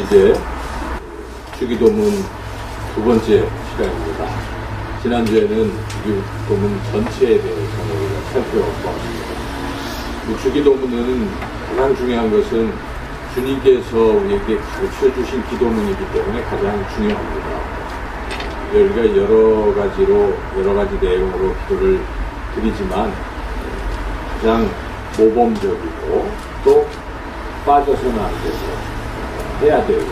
이제 주기도문 두 번째 시간입니다. 지난주에는 주기도문 전체에 대해서 우리가 살펴보았습니다. 주기도문은 가장 중요한 것은 주님께서 우리에게 가르쳐 주신 기도문이기 때문에 가장 중요합니다. 우리가 여러 가지 내용으로 기도를 드리지만 가장 모범적이고 또 빠져서는 안 되고 해야 되고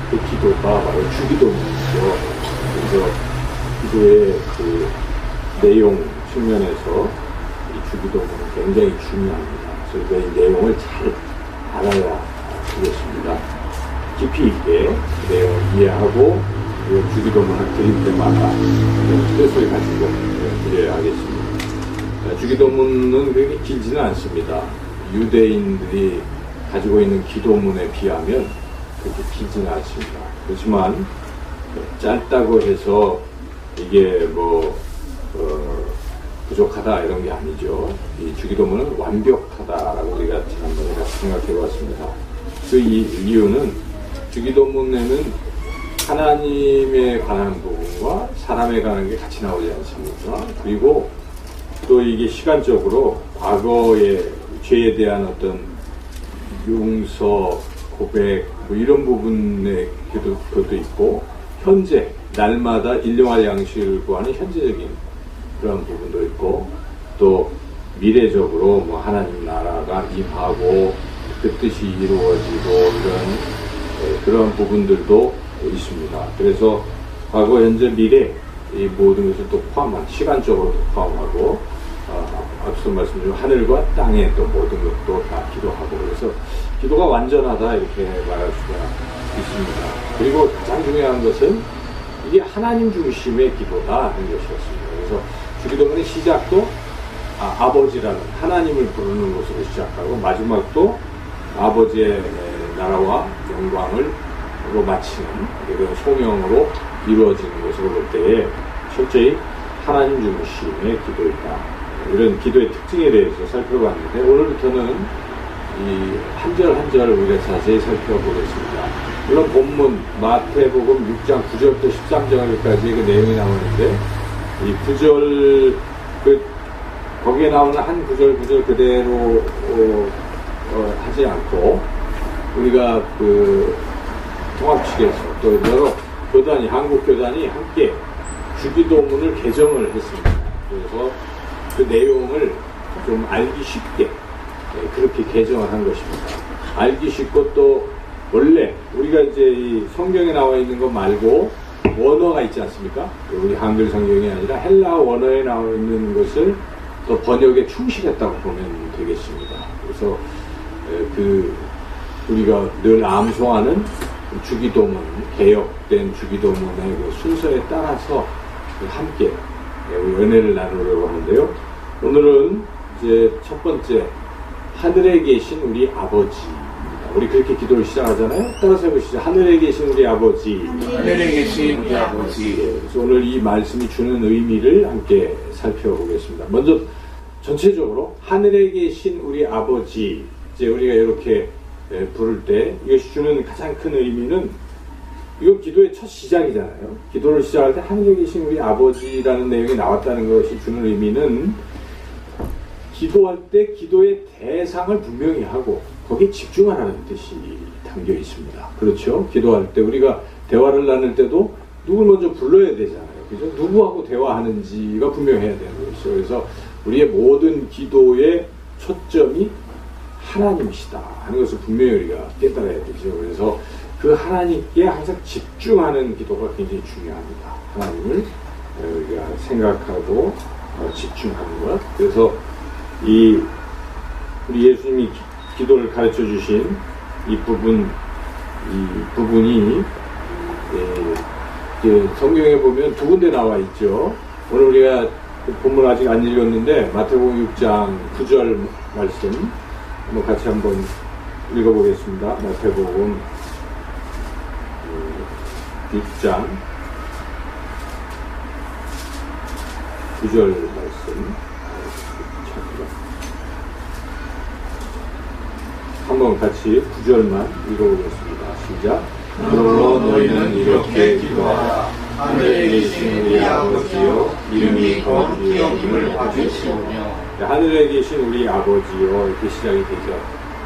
그 기도가 바로 주기도문이죠. 그래서 기도의 그 내용 측면에서 이 주기도문은 굉장히 중요합니다. 그래서 우리가 이 내용을 잘 알아야 되겠습니다. 깊이 있게 그 내용을 이해하고 주기도문을 드릴 때마다 뜻을 가지고 드려야 하겠습니다. 주기도문은 그렇게 길지는 않습니다. 유대인들이 가지고 있는 기도문에 비하면 그렇게 길지는 않습니다. 그렇지만 짧다고 해서 이게 부족하다 이런 게 아니죠. 이 주기도문은 완벽하다라고 우리가 지난번에 생각해 봤습니다. 그 이유는 주기도문에는 하나님에 관한 부분과 사람에 관한 게 같이 나오지 않습니까? 그리고 또 이게 시간적으로 과거의 죄에 대한 어떤 용서, 고백 이런 부분의 것도 있고 현재 날마다 일용할 양식을 구하는 현재적인 그런 부분도 있고 또 미래적으로 하나님 나라가 임하고 그 뜻이 이루어지고 이런 그런 부분들도 있습니다. 그래서 과거, 현재, 미래 이 모든 것을 또 포함한 시간적으로 포함하고 앞서 말씀드린 하늘과 땅에 또 모든 것도 다 기도하고 그래서 기도가 완전하다 이렇게 말할 수가 있습니다. 그리고 가장 중요한 것은 이게 하나님 중심의 기도다 하는 것이었습니다. 그래서 주기도문의 시작도 아버지라는 하나님을 부르는 것으로 시작하고 마지막도 아버지의 나라와 영광을로 마치는 그런 소명으로 이루어지는 것으로 볼 때에 철저히 하나님 중심의 기도이다. 이런 기도의 특징에 대해서 살펴봤는데 오늘부터는 이 한 절 한 절 우리가 자세히 살펴보겠습니다. 물론 본문 마태복음 6장 9절부터 13절까지 그 내용이 나오는데 이 9절 거기에 나오는 한 구절 그대로 하지 않고 우리가 그 통합 측에서 또 여러 교단이 한국 교단이 함께 주기도문을 개정을 했습니다. 그래서 그 내용을 좀 알기 쉽게 그렇게 개정을 한 것입니다. 알기 쉽고 또 원래 우리가 이제 이 성경에 나와 있는 것 말고 원어가 있지 않습니까? 우리 한글 성경이 아니라 헬라 원어에 나와 있는 것을 또 번역에 충실했다고 보면 되겠습니다. 그래서 우리가 늘 암송하는 주기도문, 개혁된 주기도문의 그 순서에 따라서 함께 은혜를 나누려고 하는데요. 오늘은 이제 첫 번째 하늘에 계신 우리 아버지입니다. 우리 그렇게 기도를 시작하잖아요. 따라서 해보시죠. 하늘에 계신 우리 아버지. 하늘에 계신 우리 아버지. 그래서 오늘 이 말씀이 주는 의미를 함께 살펴보겠습니다. 먼저 전체적으로 하늘에 계신 우리 아버지. 이제 우리가 이렇게 부를 때 이것이 주는 가장 큰 의미는 이건 기도의 첫 시작이잖아요. 기도를 시작할 때 하늘에 계신 우리 아버지라는 내용이 나왔다는 것이 주는 의미는 기도할 때 기도의 대상을 분명히 하고 거기에 집중하라는 뜻이 담겨 있습니다. 그렇죠? 기도할 때 우리가 대화를 나눌 때도 누굴 먼저 불러야 되잖아요. 그죠? 누구하고 대화하는지가 분명해야 되는 것이죠. 그래서 우리의 모든 기도의 초점이 하나님이시다 하는 것을 분명히 우리가 깨달아야 되죠. 그래서 그 하나님께 항상 집중하는 기도가 굉장히 중요합니다. 하나님을 우리가 생각하고 집중하는 것. 그래서 우리 예수님이 기도를 가르쳐 주신 이 부분이 성경에 보면 두 군데 나와 있죠. 오늘 우리가 본문 아직 안 읽었는데 마태복음 6장 9절 말씀 같이 한번 읽어보겠습니다. 마태복음 6장 9절 말씀 한번 같이 9절만 읽어보겠습니다. 시작. 그러므로 너희는 이렇게 기도하라. 하늘에 계신 우리 아버지여, 이름이 거룩히 여김을 받으시오며. 하늘에 계신 우리 아버지요, 이렇게 시작이 되죠.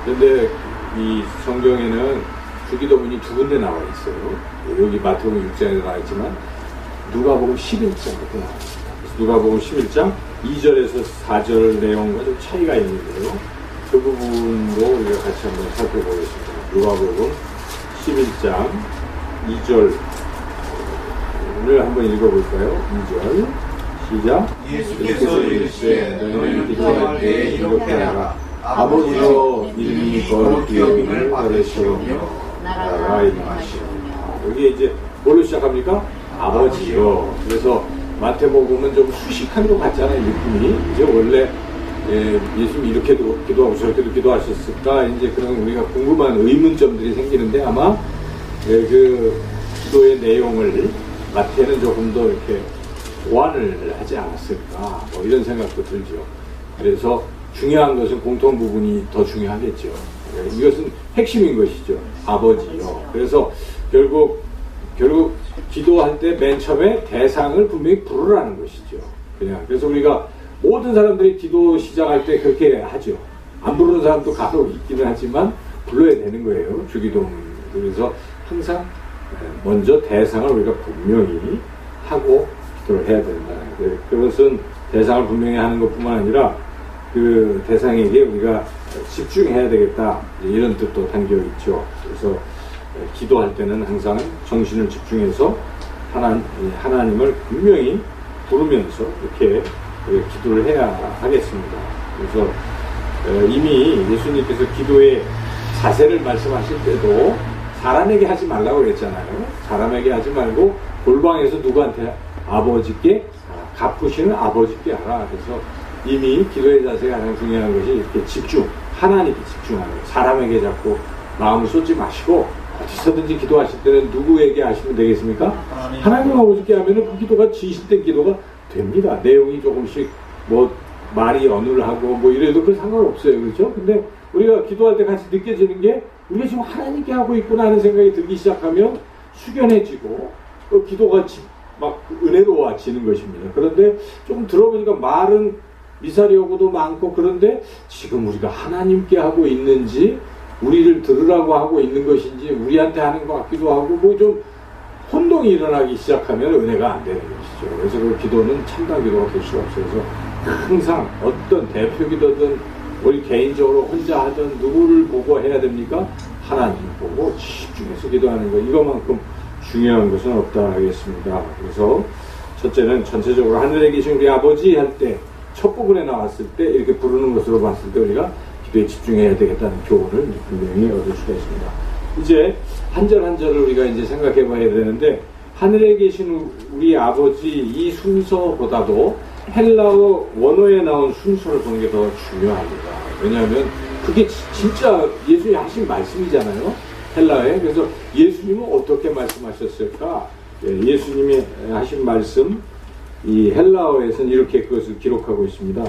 그런데 이 성경에는 주기도문이 두 군데 나와 있어요. 여기 마태복음 6장에 나와 있지만 누가복음 11장부터 나와 있습니다. 그래서 누가복음 11장 2절에서 4절 내용과 좀 차이가 있는데요. 그 부분도 우리가 같이 한번 살펴보겠습니다. 누가복음 11장 2절을 한번 읽어볼까요? 2절 시작. 예수께서 이르시되 너희는 기도할 때 이렇게 하라. 아버지여, 이름이 거룩히 여김을 받으시오며 나라가 임하시오며. 여기 이제 뭘로 시작합니까? 아버지요. 그래서 마태복음은 좀 수식한 것 같잖아요, 느낌이. 이제 원래 예수님이 이렇게도 기도하고 저렇게도 기도하셨을까? 이제 그런 우리가 궁금한 의문점들이 생기는데 아마 그 기도의 내용을 마태는 조금 더 이렇게 보완을 하지 않았을까? 뭐 이런 생각도 들죠. 그래서 중요한 것은 공통 부분이 더 중요하겠죠. 이것은 핵심인 것이죠. 아버지요. 그래서 결국 기도할 때 맨 처음에 대상을 분명히 부르라는 것이죠. 그냥. 그래서 우리가 모든 사람들이 기도 시작할 때 그렇게 하죠. 안 부르는 사람도 간혹 있기는 하지만 불러야 되는 거예요. 주기도문. 그래서 항상 먼저 대상을 우리가 분명히 하고 기도를 해야 된다는 거예요. 그것은 대상을 분명히 하는 것뿐만 아니라 그 대상에게 우리가 집중해야 되겠다. 이런 뜻도 담겨 있죠. 그래서 기도할 때는 항상 정신을 집중해서 하나님을 분명히 부르면서 이렇게 기도를 해야 하겠습니다. 그래서 이미 예수님께서 기도의 자세를 말씀하실 때도 사람에게 하지 말라고 그랬잖아요. 사람에게 하지 말고 골방에서 누구한테 아버지께 갚으시는 아버지께 하라. 그래서 이미 기도의 자세가 가장 중요한 것이 이렇게 집중, 하나님께 집중하는 거예요. 사람에게 자꾸 마음을 쏟지 마시고 어디서든지 기도하실 때는 누구에게 하시면 되겠습니까? 하나님 아버지께 하면은 그 기도가 지시된 기도가 됩니다. 내용이 조금씩 뭐 말이 어눌하고 뭐 이래도 그 상관없어요. 그렇죠? 근데 우리가 기도할 때 같이 느껴지는 게 우리가 지금 하나님께 하고 있구나 하는 생각이 들기 시작하면 숙연해지고 기도가 막 은혜로워지는 것입니다. 그런데 좀 들어보니까 말은 미사리하고도 많고 그런데 지금 우리가 하나님께 하고 있는지 우리를 들으라고 하고 있는 것인지 우리한테 하는 것 같기도 하고 뭐 좀 혼동이 일어나기 시작하면 은혜가 안 되는 것이죠. 그래서 그 기도는 참된 기도가 될 수가 없어요. 그래서 항상 어떤 대표 기도든 우리 개인적으로 혼자 하든 누구를 보고 해야 됩니까? 하나님 보고 집중해서 기도하는 거. 이것만큼 중요한 것은 없다 하겠습니다. 그래서 첫째는 전체적으로 하늘에 계신 우리 아버지 할 때 첫 부분에 나왔을 때 이렇게 부르는 것으로 봤을 때 우리가 기도에 집중해야 되겠다는 교훈을 분명히 얻을 수가 있습니다. 이제 한 절 한 절을 우리가 이제 생각해 봐야 되는데 하늘에 계신 우리 아버지 이 순서보다도 헬라어 원어에 나온 순서를 보는 게 더 중요합니다. 왜냐하면 그게 진짜 예수님이 하신 말씀이잖아요. 헬라어에. 그래서 예수님은 어떻게 말씀하셨을까? 예수님이 하신 말씀 이 헬라어에서는 이렇게 그것을 기록하고 있습니다.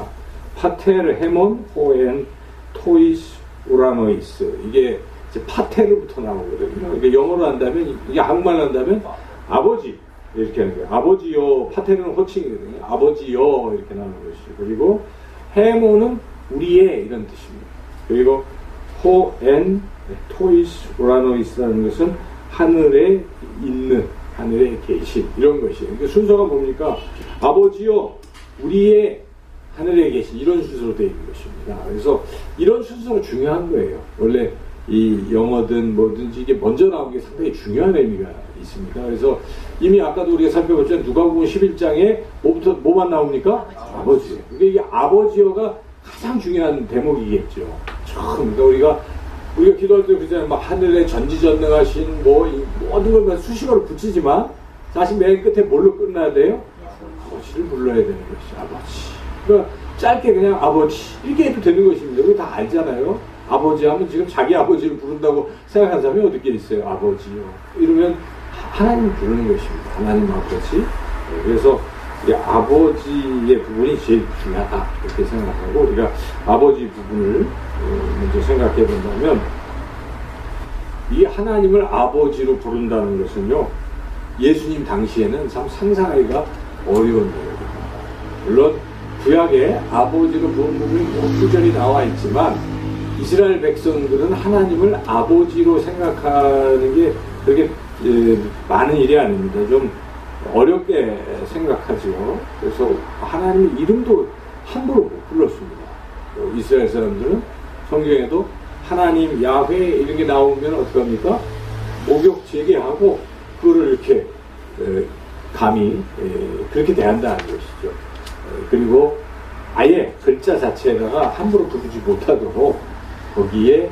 파테르 헤몬 호엔 토이스 우라노이스. 이게 이제 파테르부터 나오거든요. 이게 영어로 한다면 이게 한국말로 한다면 아버지 이렇게 하는 거예요. 아버지요. 파테르는 호칭이거든요. 아버지요 이렇게 나오는 것이죠. 그리고 헤몬은 우리의 이런 뜻입니다. 그리고 호엔 토이스 우라노이스라는 것은 하늘에 있는 하늘에 계신 이런 것이에요. 그러니까 순서가 뭡니까? 아버지요 우리의 하늘에 계신 이런 순서로 되어 있는 것입니다. 그래서 이런 순서가 중요한 거예요. 원래 이 영어든 뭐든지 이게 먼저 나오는 게 상당히 중요한 의미가 있습니다. 그래서 이미 아까도 우리가 살펴봤지만 누가복음 11장에 뭐만 나옵니까? 아버지. 그러니까 이게 아버지어가 가장 중요한 대목이겠죠. 처음 그러니까 우리가 기도할 때 그러잖아요. 막 하늘에 전지전능하신 뭐 모든 걸 수식어로 붙이지만 사실 맨 끝에 뭘로 끝나야 돼요? 아버지를 불러야 되는 것이 아버지. 그러니까 짧게 그냥 아버지 이렇게 해도 되는 것입니다. 우리 다 알잖아요. 아버지 하면 지금 자기 아버지를 부른다고 생각하는 사람이 어떻게 있어요? 아버지요. 이러면 하나님 부르는 것입니다. 하나님 아버지. 그래서 우리 아버지의 부분이 제일 중요하다 이렇게 생각하고 우리가 아버지 부분을 먼저 생각해 본다면 이 하나님을 아버지로 부른다는 것은요, 예수님 당시에는 참 상상하기가 어려운 일입니다. 물론 구약에 아버지로 부른 부분이 몇 구절이 나와 있지만 이스라엘 백성들은 하나님을 아버지로 생각하는 게 그렇게 많은 일이 아닙니다. 좀 어렵게 생각하죠. 그래서 하나님의 이름도 함부로 못 불렀습니다. 이스라엘 사람들은 성경에도 하나님, 야훼 이런 게 나오면 어떡합니까? 목욕 제기하고 그거를 이렇게 감히 그렇게 대한다는 것이죠. 그리고 아예 글자 자체에다가 함부로 부르지 못하도록 거기에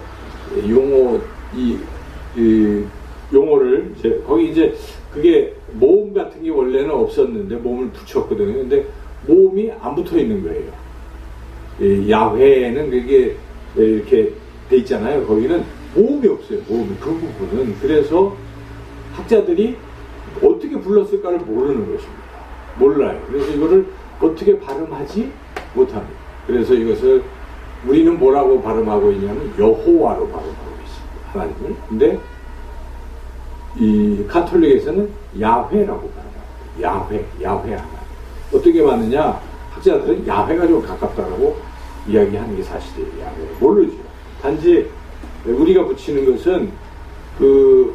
용어를 거기 이제 그게 모음 같은 게 원래는 없었는데 모음을 붙였거든요. 근데 모음이 안 붙어 있는 거예요. 야훼는 그게 이렇게 돼 있잖아요. 거기는 모음이 없어요. 모음이 그 부분은. 그래서 학자들이 어떻게 불렀을까를 모르는 것입니다. 몰라요. 그래서 이거를 어떻게 발음하지 못합니다. 그래서 이것을 우리는 뭐라고 발음하고 있냐면 여호와로 발음하고 있습니다. 하나님을. 근데 이 카톨릭에서는 야훼라고 발음합니다. 야훼 하나. 어떻게 봤느냐? 학자들은 야훼가 좀 가깝다라고 이야기하는 게 사실이에요. 야훼. 모르죠. 단지 우리가 붙이는 것은 그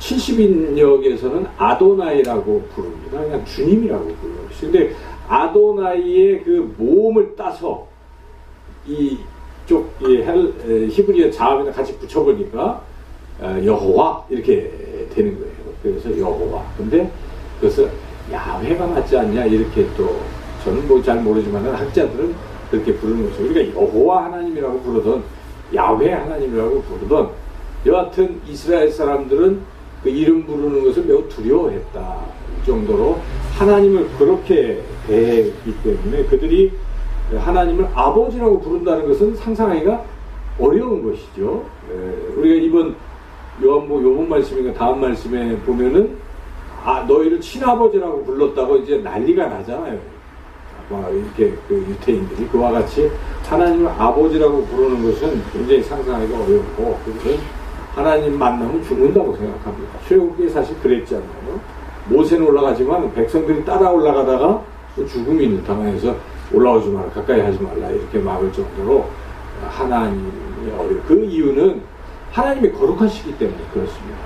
70인역에서는 아도나이라고 부릅니다. 그냥 주님이라고 불러요. 근데 아도나이의 그 모음을 따서 이쪽 히브리어 자음이나 같이 붙여보니까 여호와 이렇게 되는 거예요. 그래서 여호와. 근데 그것을 야훼가 맞지 않냐 이렇게 또 저는 뭐 잘 모르지만 학자들은 그렇게 부르는 것이죠. 우리가 여호와 하나님이라고 부르던 야훼 하나님이라고 부르던 여하튼 이스라엘 사람들은 그 이름 부르는 것을 매우 두려워했다 정도로 하나님을 그렇게 대했기 때문에 그들이 하나님을 아버지라고 부른다는 것은 상상하기가 어려운 것이죠. 우리가 이번 요번 말씀인가 다음 말씀에 보면은 너희를 친아버지라고 불렀다고 이제 난리가 나잖아요. 막 이렇게 그 유태인들이 그와 같이 하나님을 아버지라고 부르는 것은 굉장히 상상하기가 어렵고 그것은 하나님 만나면 죽는다고 생각합니다. 출애굽기에 사실 그랬잖아요. 모세는 올라가지만 백성들이 따라 올라가다가 죽음이 당해서 올라오지 마라, 가까이 하지 말라 이렇게 막을 정도로 하나님이 어려워. 그 이유는 하나님이 거룩하시기 때문에 그렇습니다.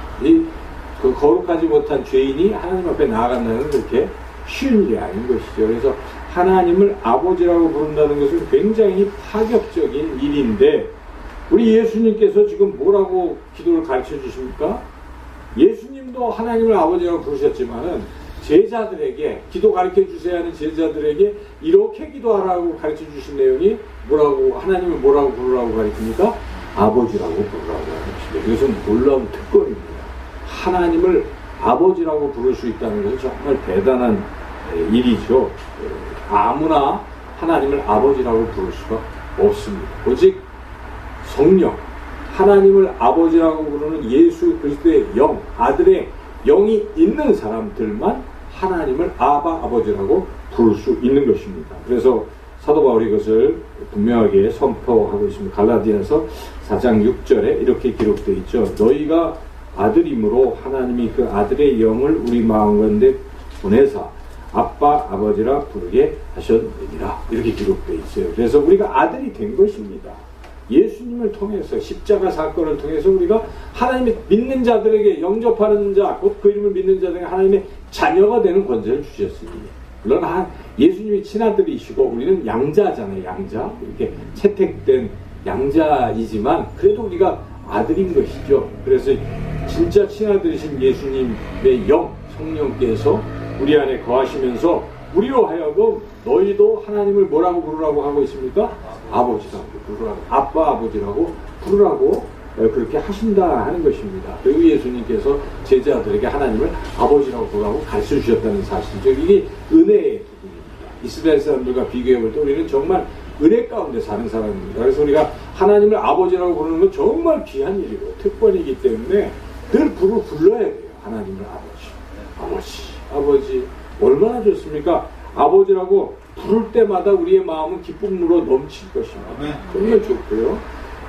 그 거룩하지 못한 죄인이 하나님 앞에 나아간다는 건 그렇게 쉬운 일이 아닌 것이죠. 그래서 하나님을 아버지라고 부른다는 것은 굉장히 파격적인 일인데 우리 예수님께서 지금 뭐라고 기도를 가르쳐 주십니까? 예수님도 하나님을 아버지라고 부르셨지만은 제자들에게 기도 가르쳐 주세요 하는 제자들에게 이렇게 기도하라고 가르쳐 주신 내용이 뭐라고 하나님을 뭐라고 부르라고 가르칩니까? 아버지라고 부르라고 하는 것입니다. 이것은 놀라운 특권입니다. 하나님을 아버지라고 부를 수 있다는 것은 정말 대단한 일이죠. 아무나 하나님을 아버지라고 부를 수가 없습니다. 오직 성령, 하나님을 아버지라고 부르는 예수 그리스도의 영, 아들의 영이 있는 사람들만 하나님을 아버지라고 부를 수 있는 것입니다. 그래서 사도 바울이 이것을 분명하게 선포하고 있습니다. 갈라디아서 4장 6절에 이렇게 기록되어 있죠. 너희가 아들이므로 하나님이 그 아들의 영을 우리 마음 가운데 보내사 아빠 아버지라 부르게 하셨느니라 이렇게 기록되어 있어요. 그래서 우리가 아들이 된 것입니다. 예수님을 통해서 십자가 사건을 통해서 우리가 하나님의 믿는 자들에게 영접하는 자, 곧 그 이름을 믿는 자들에게 하나님의 자녀가 되는 권세를 주셨으니 물론 예수님이 친아들이시고 우리는 양자잖아요. 양자 이렇게 채택된 양자이지만 그래도 우리가 아들인 것이죠. 그래서 진짜 친아들이신 예수님의 영 성령께서 우리 안에 거하시면서 우리로 하여금 너희도 하나님을 뭐라고 부르라고 하고 있습니까? 아버지라고 부르라고, 아빠 아버지라고 부르라고 그렇게 하신다 하는 것입니다. 그리고 예수님께서 제자들에게 하나님을 아버지라고 부르라고 가르쳐 주셨다는 사실이죠. 이게 은혜의 부분입니다. 이스라엘 사람들과 비교해 볼 때 우리는 정말 은혜 가운데 사는 사람입니다. 그래서 우리가 하나님을 아버지라고 부르는 건 정말 귀한 일이고 특권이기 때문에 늘 불러야 돼요. 하나님을 아버지 얼마나 좋습니까? 아버지라고 부를 때마다 우리의 마음은 기쁨으로 넘칠 것입니다. 정말 좋고요.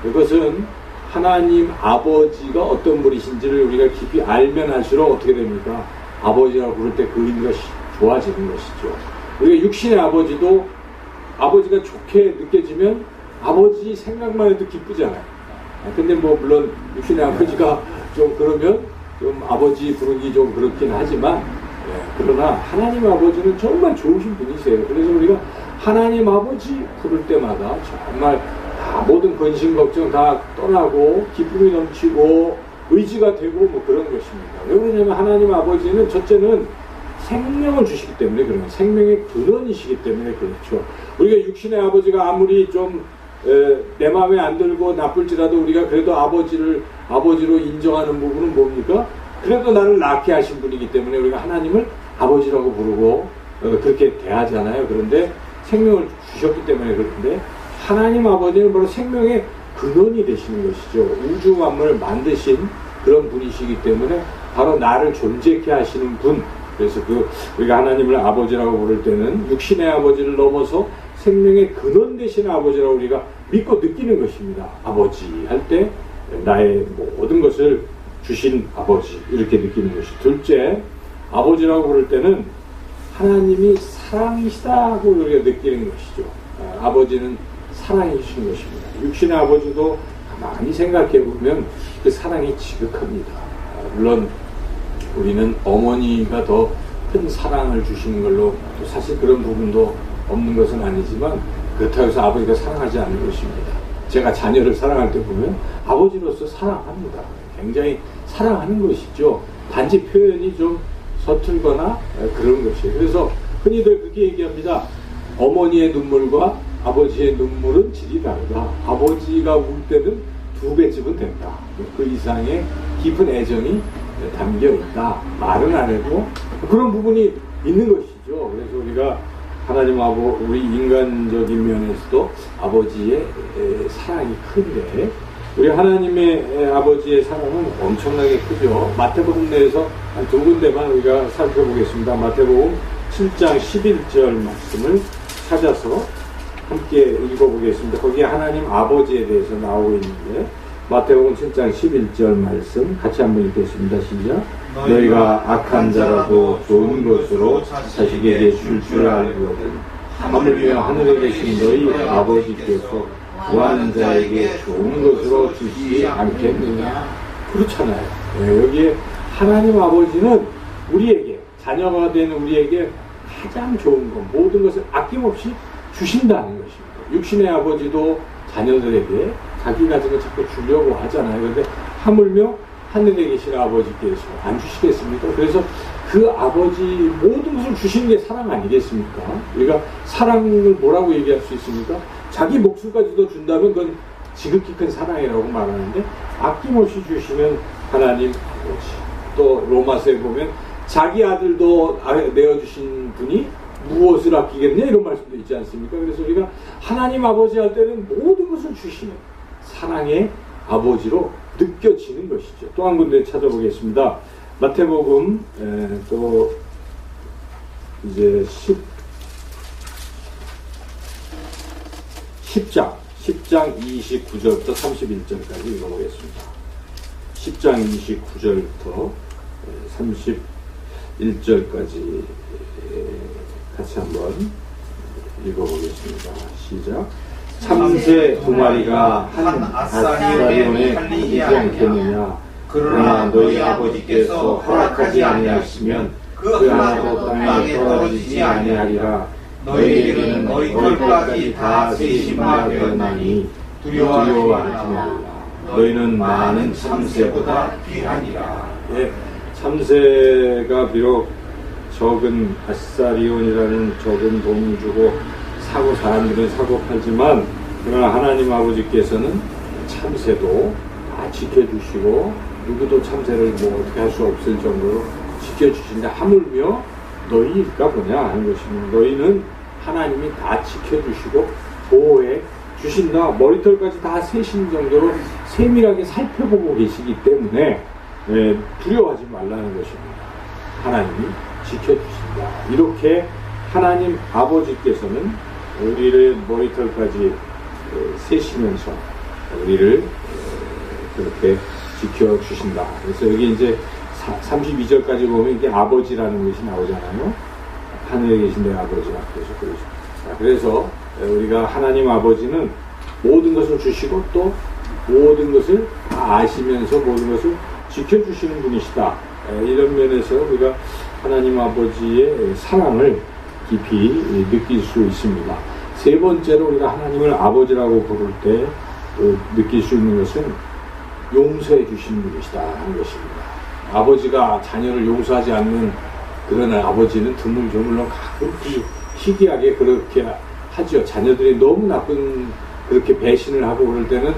이것은 하나님 아버지가 어떤 분이신지를 우리가 깊이 알면 알수록 어떻게 됩니까? 아버지라고 부를 때 그 의미가 좋아지는 것이죠. 우리가 육신의 아버지도 아버지가 좋게 느껴지면 아버지 생각만 해도 기쁘잖아요. 근데 뭐 물론 육신의 아버지가 좀 그러면 좀 아버지 부르기 좀 그렇긴 하지만 그러나 하나님 아버지는 정말 좋으신 분이세요. 그래서 우리가 하나님 아버지 부를 때마다 정말 다 모든 근심 걱정 다 떠나고 기쁨이 넘치고 의지가 되고 뭐 그런 것입니다. 왜 그러냐면 하나님 아버지는 첫째는 생명을 주시기 때문에 그런 생명의 근원이시기 때문에 그렇죠. 우리가 육신의 아버지가 아무리 좀 내 마음에 안 들고 나쁠지라도 우리가 그래도 아버지로 인정하는 부분은 뭡니까? 그래도 나를 낳게 하신 분이기 때문에 우리가 하나님을 아버지라고 부르고 그렇게 대하잖아요. 그런데 생명을 주셨기 때문에 그런데 하나님 아버지는 바로 생명의 근원이 되시는 것이죠. 우주 만물을 만드신 그런 분이시기 때문에 바로 나를 존재케 하시는 분. 그래서 우리가 하나님을 아버지라고 부를 때는 육신의 아버지를 넘어서 생명의 근원 되신 아버지라고 우리가 믿고 느끼는 것입니다. 아버지 할 때 나의 모든 것을 주신 아버지 이렇게 느끼는 것이. 둘째, 아버지라고 부를 때는 하나님이 사랑이시다고 우리가 느끼는 것이죠. 아버지는 사랑이신 것입니다. 육신의 아버지도 가만히 생각해 보면 그 사랑이 지극합니다. 물론 우리는 어머니가 더 큰 사랑을 주시는 걸로 또 사실 그런 부분도 없는 것은 아니지만 그렇다고 해서 아버지가 사랑하지 않는 것입니다. 제가 자녀를 사랑할 때 보면 아버지로서 사랑합니다. 굉장히 사랑하는 것이죠. 단지 표현이 좀 서툴거나 그런 것이에요. 그래서 흔히들 그렇게 얘기합니다. 어머니의 눈물과 아버지의 눈물은 질이 다르다. 아버지가 울 때는 2배쯤은 된다. 그 이상의 깊은 애정이 담겨 있다. 말은 안 해도 그런 부분이 있는 것이죠. 그래서 우리가 하나님 우리 인간적인 면에서도 아버지의 사랑이 큰데 우리 하나님의 아버지의 사랑은 엄청나게 크죠. 마태복음 내에서 한 2군데만 우리가 살펴보겠습니다. 마태복음 7장 11절 말씀을 찾아서 함께 읽어보겠습니다. 거기에 하나님 아버지에 대해서 나오고 있는데 마태복음 7장 11절 말씀 같이 한번 읽겠습니다. 시작. 너희가 악한 자라도 좋은 것으로 자식에게 줄 줄 알거든 하물며 하늘에 계신 너희 아버지께서 구하는 자에게 좋은 것으로 주시지 않겠느냐. 그렇잖아요. 여기에 하나님 아버지는 우리에게 자녀가 된 우리에게 가장 좋은 것 모든 것을 아낌없이 주신다는 것입니다. 육신의 아버지도 자녀들에게 자기 가진 걸 자꾸 주려고 하잖아요. 그런데 하물며 하늘에 계신 아버지께서 안 주시겠습니까? 그래서 그 아버지 모든 것을 주시는 게 사랑 아니겠습니까? 우리가 사랑을 뭐라고 얘기할 수 있습니까? 자기 목숨까지도 준다면 그건 지극히 큰 사랑이라고 말하는데 아낌없이 주시는 하나님 아버지. 또 로마서에 보면 자기 아들도 내어주신 분이 무엇을 아끼겠냐 이런 말씀도 있지 않습니까? 그래서 우리가 하나님 아버지 할 때는 모든 것을 주시는 사랑의 아버지로 느껴지는 것이죠. 또 한 군데 찾아보겠습니다. 마태복음 또 이제 10장 29절부터 31절까지 읽어보겠습니다. 10장 29절부터 31절까지 같이 한번 읽어보겠습니다. 시작. 참새 2마리가 한 아사리온에 팔리지 않겠느냐. 그러나 너희 아버지께서 허락하지 아니하시면 그 하나도 땅에 떨어지지 아니하리라. 너희에게는 머리털까지 다 세심바 되었나니 두려워하지 말라. 너희는 많은 참새보다 귀하니라. 예, 참새가 비록 적은 아사리온이라는 적은 돈을 주고 사람들은 사고 팔지만 그러나 하나님 아버지께서는 참새도 다 지켜주시고 누구도 참새를 어떻게 할 수 없을 정도로 지켜주신다. 하물며 너희일까 보냐 하는 것입니다. 너희는 하나님이 다 지켜주시고 보호해 주신다. 머리털까지 다 세신 정도로 세밀하게 살펴보고 계시기 때문에 두려워하지 말라는 것입니다. 하나님이 지켜주신다. 이렇게 하나님 아버지께서는 우리를 머리털까지 세시면서 우리를 그렇게 지켜주신다. 그래서 여기 이제 32절까지 보면 이게 아버지라는 것이 나오잖아요. 하늘에 계신 내 아버지가 그래서 우리가 하나님 아버지는 모든 것을 주시고 또 모든 것을 다 아시면서 모든 것을 지켜주시는 분이시다. 이런 면에서 우리가 하나님 아버지의 사랑을 깊이 느낄 수 있습니다. 세 번째로 우리가 하나님을 아버지라고 부를 때 느낄 수 있는 것은 용서해 주시는 분이시다 하는 것입니다. 아버지가 자녀를 용서하지 않는 그런 아버지는 드물드물 가끔 희귀하게 그렇게 하죠. 자녀들이 너무 나쁜 그렇게 배신을 하고 그럴 때는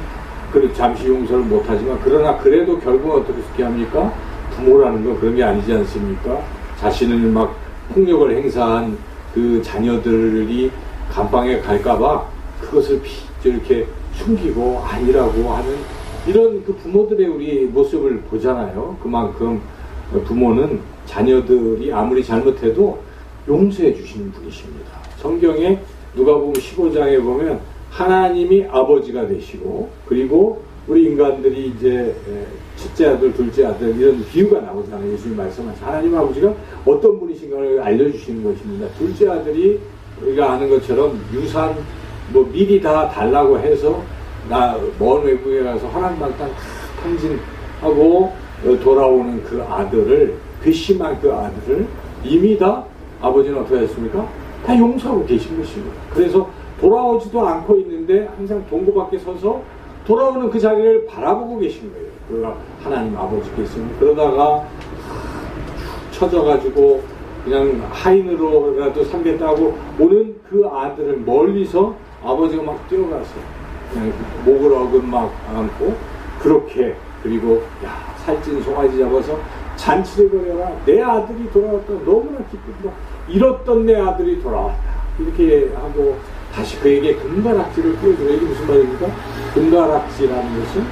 잠시 용서를 못하지만 그러나 그래도 결국은 어떻게 합니까? 부모라는 건 그런 게 아니지 않습니까? 자신을 막 폭력을 행사한 그 자녀들이 감방에 갈까봐 그것을 이렇게 숨기고 아니라고 하는 이런 그 부모들의 우리 모습을 보잖아요. 그만큼 부모는 자녀들이 아무리 잘못해도 용서해 주시는 분이십니다. 성경에 누가복음 15장에 보면 하나님이 아버지가 되시고 그리고 우리 인간들이 이제 첫째 아들, 둘째 아들 이런 비유가 나오잖아요. 예수님 말씀하신 하나님 아버지가 어떤 분이신가를 알려주시는 것입니다. 둘째 아들이 우리가 아는 것처럼 유산 미리 다 달라고 해서 먼 외국에 가서 허랑방탕 탕진하고 돌아오는 그 아들을 괘씸한 그 아들을 이미 다 아버지는 어떻게 했습니까? 다 용서하고 계신 것입니다. 그래서 돌아오지도 않고 있는데 항상 동고 밖에 서서 돌아오는 그 자리를 바라보고 계신 거예요. 그 하나님 아버지께서는. 그러다가 쳐져가지고 그냥 하인으로라도 삼겠다고 오는 그 아들을 멀리서 아버지가 막 뛰어가서 그냥 목을 어금 막 안고 그렇게 그리고 살찐 송아지 잡아서 잔치를 벌여라. 내 아들이 돌아왔다. 너무나 기쁘다. 잃었던 내 아들이 돌아왔다. 이렇게 하고 다시 그에게 금가락지를 띄워주고 이게 무슨 말입니까? 금가락지라는 것은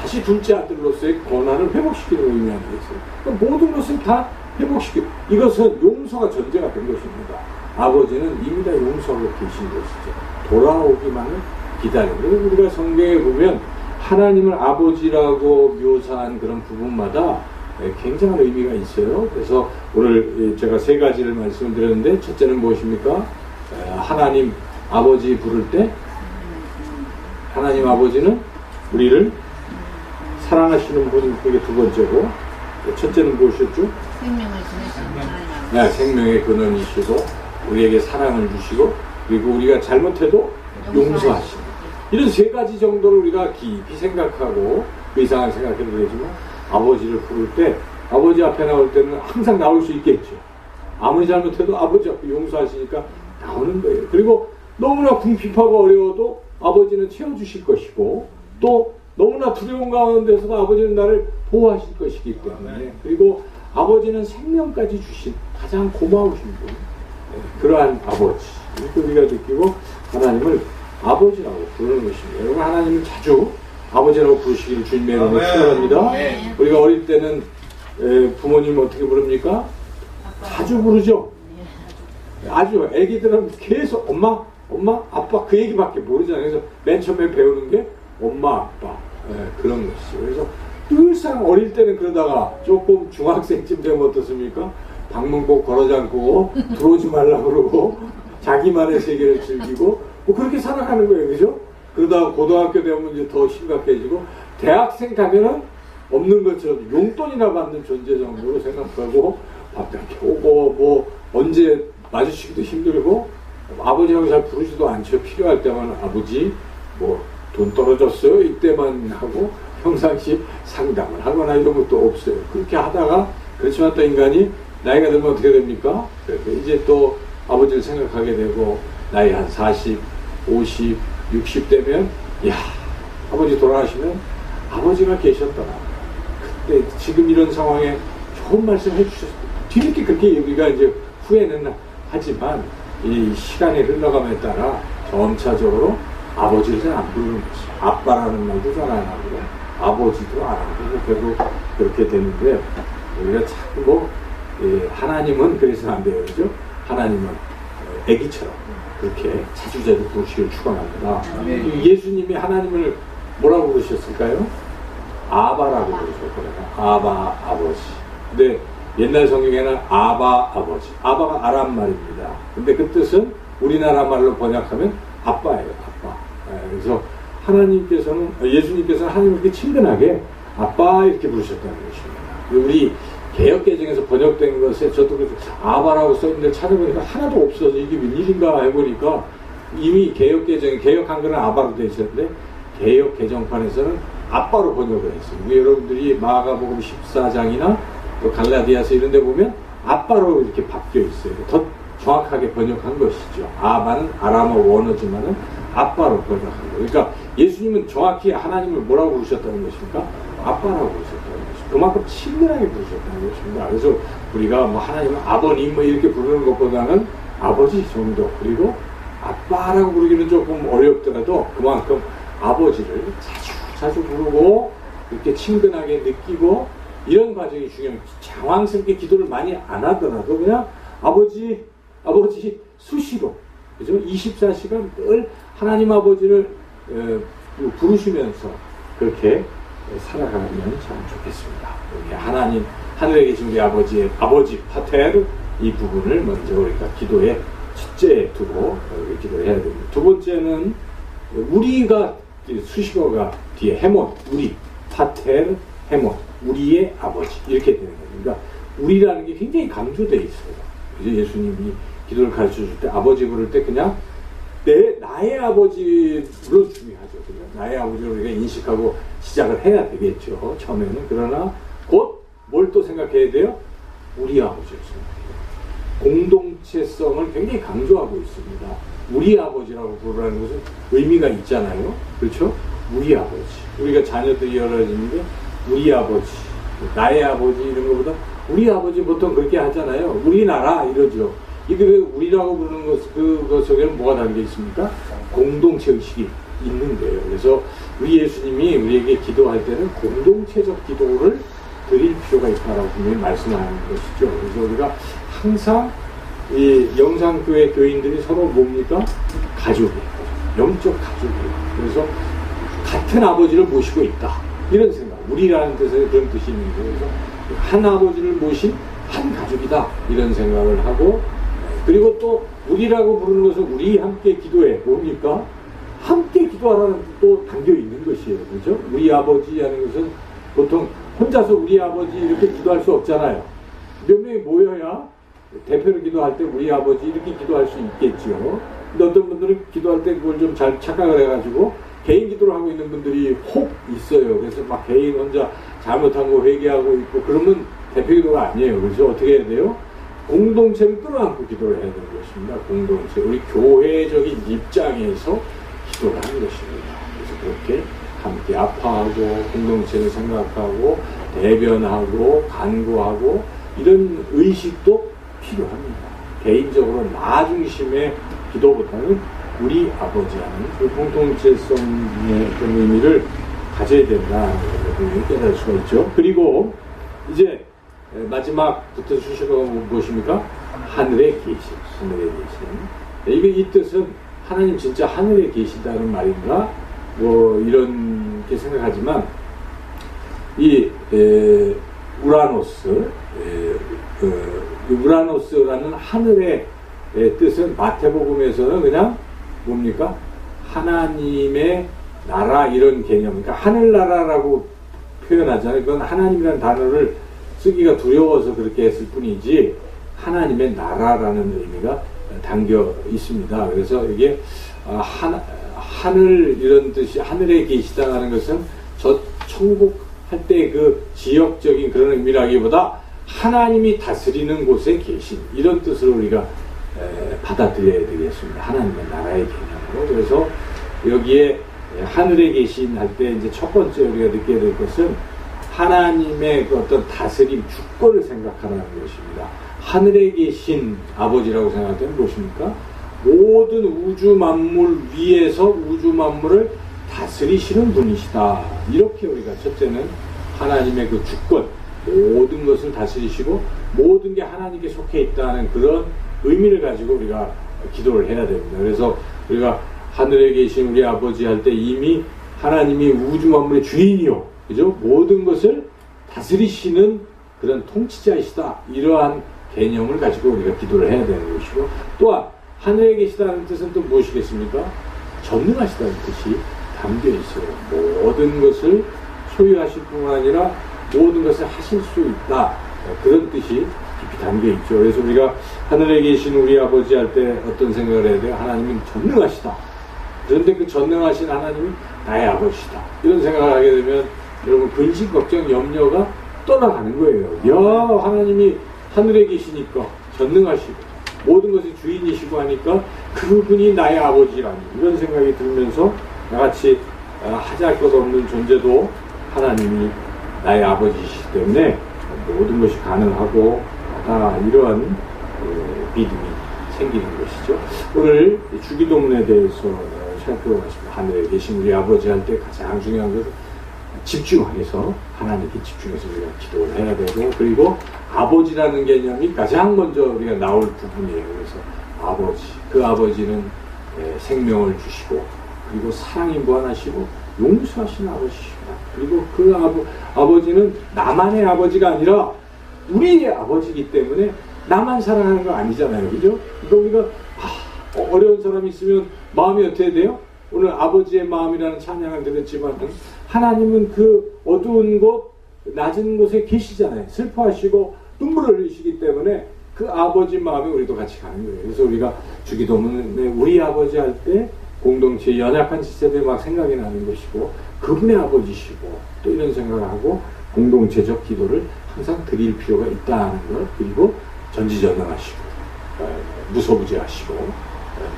다시 둘째 아들로서의 권한을 회복시키는 의미하는 것이에요. 그러니까 모든 것을 다 회복시키고 이것은 용서가 전제가 된 것입니다. 아버지는 이미 다 용서하고 계신 것이죠. 돌아오기만을 기다리고 우리가 성경에 보면 하나님을 아버지라고 묘사한 그런 부분마다 굉장한 의미가 있어요. 그래서 오늘 제가 세 가지를 말씀드렸는데 첫째는 무엇입니까? 하나님 아버지 부를 때 하나님 아버지는 우리를 사랑하시는 분이 그게 두 번째고 첫째는 무엇이었죠? 생명을 주시는 네, 생명의 근원이시고 우리에게 사랑을 주시고 그리고 우리가 잘못해도 용서하시고 이런 세 가지 정도를 우리가 깊이 생각하고 그 이상을 생각해도 되지만 아버지를 부를 때 아버지 앞에 나올 때는 항상 나올 수 있겠죠. 아무리 잘못해도 아버지 앞에 용서하시니까 나오는 거예요. 그리고 너무나 궁핍하고 어려워도 아버지는 채워주실 것이고 또 너무나 두려운 가운데서도 아버지는 나를 보호하실 것이기 때문에 그리고 아버지는 생명까지 주신 가장 고마우신 분 그러한 아버지 이렇게 우리가 느끼고 하나님을 아버지라고 부르는 것입니다. 여러분 하나님은 자주 아버지라고 부르시기를 주님의 이름으로 축원합니다. 우리가 어릴 때는 부모님 어떻게 부릅니까? 자주 부르죠. 아주 애기들은 계속 엄마, 아빠 그 얘기밖에 모르잖아요. 그래서 맨 처음에 배우는 게 엄마, 아빠 그런 것이죠. 그래서 늘상 어릴 때는 그러다가 조금 중학생쯤 되면 어떻습니까? 방문 꼭 걸어 잠그고 들어오지 말라고 그러고 자기만의 세계를 즐기고 뭐 그렇게 살아가는 거예요. 그죠? 그러다가 고등학교 되면 이제 더 심각해지고 대학생 가면은 없는 것처럼 용돈이나 받는 존재 정도로 생각하고 밥도 이렇게 오고 뭐 언제 마주치기도 힘들고 아버지라고 잘 부르지도 않죠. 필요할 때만 아버지 뭐 돈 떨어졌어요 이때만 하고 평상시 상담을 하거나 이런 것도 없어요. 그렇게 하다가 그렇지만 또 인간이 나이가 들면 어떻게 됩니까? 이제 또 아버지를 생각하게 되고 나이 한 40, 50, 60 되면 야 아버지 돌아가시면 아버지가 계셨더라. 그때 지금 이런 상황에 좋은 말씀 해주셨을 때 뒤늦게 그렇게 우리가 이제 후회는 하지만 이 시간이 흘러감에 따라 점차적으로 아버지를 잘 안 부르는 거지. 아빠라는 말도 잘 안 하고 아버지도 안 하고 결국 그렇게 되는데 우리가 자꾸 뭐 하나님은 그래서는 안 돼요. 그죠? 하나님은 애기처럼 그렇게 자주자주 부르시길 축원합니다. 예수님이 하나님을 뭐라고 부르셨을까요? 아바라고 부르셨거든요. 아바 아버지. 근데 옛날 성경에는 아바 아버지. 아바가 아람 말입니다. 근데 그 뜻은 우리나라 말로 번역하면 아빠예요. 아빠. 그래서 하나님께서는 예수님께서는 하나님을 이렇게 친근하게 아빠 이렇게 부르셨다는 것입니다. 우리 개역개정에서 번역된 것에 저도 아바라고 써있는데 찾아보니까 하나도 없어서 이게 웬일인가 해보니까 이미 개역개정, 개역 한글은 아바로 되어 있었는데 개역개정판에서는 아빠로 번역을 했어요. 여러분들이 마가복음 14장이나 또 갈라디아서 이런 데 보면 아빠로 이렇게 바뀌어 있어요. 더 정확하게 번역한 것이죠. 아바는 아람어 원어지만은 아빠로 번역한 거예요. 그러니까 예수님은 정확히 하나님을 뭐라고 부르셨다는 것입니까? 아빠라고 부르셨다는 것입니다. 그만큼 친근하게 부르셨다는 것입니다. 그래서 우리가 뭐 하나님은 아버님 뭐 이렇게 부르는 것보다는 아버지 정도, 그리고 아빠라고 부르기는 조금 어렵더라도 그만큼 아버지를 자주 부르고 이렇게 친근하게 느끼고 이런 과정이 중요해요. 장황스럽게 기도를 많이 안 하더라도 그냥 아버지 수시로, 그죠? 24시간 늘 하나님 아버지를 부르시면서 그렇게 살아가면 참 좋겠습니다. 이렇게 하나님, 하늘에 계신 우리 아버지의 아버지 파테르 이 부분을 먼저 우리가 기도의 첫째에 두고 기도를 해야 됩니다. 두 번째는 우리가 수식어가 뒤에 해못, 우리, 파테르, 해못, 우리의 아버지 이렇게 되는 겁니다. 그러니까 우리라는 게 굉장히 강조되어 있어요. 그래서 예수님이 기도를 가르쳐 줄 때 아버지 부를 때 그냥 나의 아버지로 중요하죠. 그냥 나의 아버지로 우리가 인식하고 시작을 해야 되겠죠. 처음에는. 그러나 곧 뭘 또 생각해야 돼요? 우리 아버지를 생각해요. 공동체성을 굉장히 강조하고 있습니다. 우리 아버지라고 부르라는 것은 의미가 있잖아요. 그렇죠? 우리 아버지. 우리가 자녀들이 여러지는데 우리 아버지, 나의 아버지 이런 것보다 우리 아버지 보통 그렇게 하잖아요. 우리나라 이러죠. 이게 왜 우리라고 부르는 것 속에는 뭐가 담겨 있습니까? 공동체 의식이 있는데요. 그래서 우리 예수님이 우리에게 기도할 때는 공동체적 기도를 드릴 필요가 있다라고 분명히 말씀하는 것이죠. 그래서 우리가 항상 이 영상교회 교인들이 서로 뭡니까? 가족이에요. 영적 가족이에요. 그래서 같은 아버지를 모시고 있다. 이런 생각. 우리라는 뜻에 그런 뜻이 있는데, 그래서 한 아버지를 모신 한 가족이다. 이런 생각을 하고, 그리고 또 우리라고 부르는 것은 우리 함께 기도해. 뭡니까? 함께 기도하라는 뜻도 담겨 있는 것이에요. 그렇죠? 우리 아버지 하는 것은 보통 혼자서 우리 아버지 이렇게 기도할 수 없잖아요. 몇 명이 모여야 대표로 기도할 때 우리 아버지 이렇게 기도할 수 있겠죠. 근데 어떤 분들은 기도할 때 그걸 좀 잘 착각을 해가지고 개인 기도를 하고 있는 분들이 혹 있어요. 그래서 막 개인 혼자 잘못한 거 회개하고 있고 그러면 대표 기도가 아니에요. 그래서 어떻게 해야 돼요? 공동체를 끌어안고 기도를 해야 되는 것입니다. 공동체. 우리 교회적인 입장에서 기도를 하는 것입니다. 그래서 그렇게 함께 아파하고 공동체를 생각하고 대변하고 간구하고 이런 의식도 필요합니다. 개인적으로 나 중심의 기도보다는 우리 아버지 하는 그 공동체성의 그런 의미를 가져야 된다는 것을 깨달을 수가 있죠. 그리고 이제 마지막부터 수식어가 무엇입니까? 하늘에 계신. 하늘에 계신. 이 뜻은 하나님 진짜 하늘에 계시다는 말인가? 뭐 이렇게 생각하지만 이 우라노스, 우라노스라는 하늘의 뜻은 마태복음에서는 그냥 뭡니까? 하나님의 나라 이런 개념. 그러니까 하늘나라라고 표현하잖아요. 그건 하나님이라는 단어를 쓰기가 두려워서 그렇게 했을 뿐이지 하나님의 나라라는 의미가 담겨 있습니다. 그래서 이게 하늘 이런 뜻이 하늘에 계시다는 것은 저 천국 할 때 그 지역적인 그런 의미라기보다 하나님이 다스리는 곳에 계신 이런 뜻으로 우리가 받아들여야 되겠습니다. 하나님의 나라의 개념으로. 그래서 여기에 하늘에 계신 할 때 이제 첫 번째 우리가 느껴야 될 것은 하나님의 그 어떤 다스림 주권을 생각하라는 것입니다. 하늘에 계신 아버지라고 생각할 때는 무엇입니까? 모든 우주 만물 위에서 우주 만물을 다스리시는 분이시다. 이렇게 우리가 첫째는 하나님의 그 주권, 모든 것을 다스리시고 모든 게 하나님께 속해 있다는 그런 의미를 가지고 우리가 기도를 해야 됩니다. 그래서 우리가 하늘에 계신 우리 아버지 할 때 이미 하나님이 우주 만물의 주인이요 그죠? 모든 것을 다스리시는 그런 통치자이시다. 이러한 개념을 가지고 우리가 기도를 해야 되는 것이고, 또한 하늘에 계시다는 뜻은 또 무엇이겠습니까? 전능하시다는 뜻이 담겨 있어요. 모든 것을 소유하실 뿐만 아니라 모든 것을 하실 수 있다. 그런 뜻이 깊이 담겨 있죠. 그래서 우리가 하늘에 계신 우리 아버지 할 때 어떤 생각을 해야 돼요? 하나님은 전능하시다. 그런데 그 전능하신 하나님이 나의 아버지다. 이런 생각을 하게 되면 여러분 근심, 걱정, 염려가 떠나가는 거예요. 야, 하나님이 하늘에 계시니까 전능하시고 모든 것의 주인이시고 하니까 그분이 나의 아버지라니, 이런 생각이 들면서 나같이 하잘 것 없는 존재도 하나님이 나의 아버지이시기 때문에 모든 것이 가능하고 이러한 믿음이 생기는 것이죠. 오늘 주기도문에 대해서 살펴보겠습니다. 하늘에 계신 우리 아버지 할 때 가장 중요한 것은 집중해서 하나님께 집중해서 우리가 기도를 해야 되고, 그리고 아버지라는 개념이 가장 먼저 우리가 나올 부분이에요. 그래서 아버지, 그 아버지는 생명을 주시고, 그리고 사랑이 무한하시고 용서하시는 아버지십니다. 그리고 그 아버지는 나만의 아버지가 아니라 우리의 아버지이기 때문에 나만 사랑하는 거 아니잖아요. 그죠? 그러니까 우리가 어려운 사람이 있으면 마음이 어떻게 돼요? 오늘 아버지의 마음이라는 찬양을 드렸지만 하나님은 그 어두운 곳, 낮은 곳에 계시잖아요. 슬퍼하시고 눈물을 흘리시기 때문에 그 아버지 마음에 우리도 같이 가는 거예요. 그래서 우리가 주기도문에 우리 아버지 할 때 공동체의 연약한 지체들 막 생각이 나는 것이고, 그분의 아버지시고 또 이런 생각을 하고 공동체적 기도를 항상 드릴 필요가 있다는 것, 그리고 전지전능하시고 무소부재하시고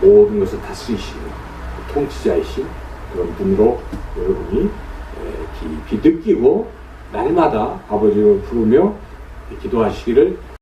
모든 것을 다스리시는 통치자이신 그런 분으로 여러분이 깊이 느끼고 날마다 아버지를 부르며 기도하시기를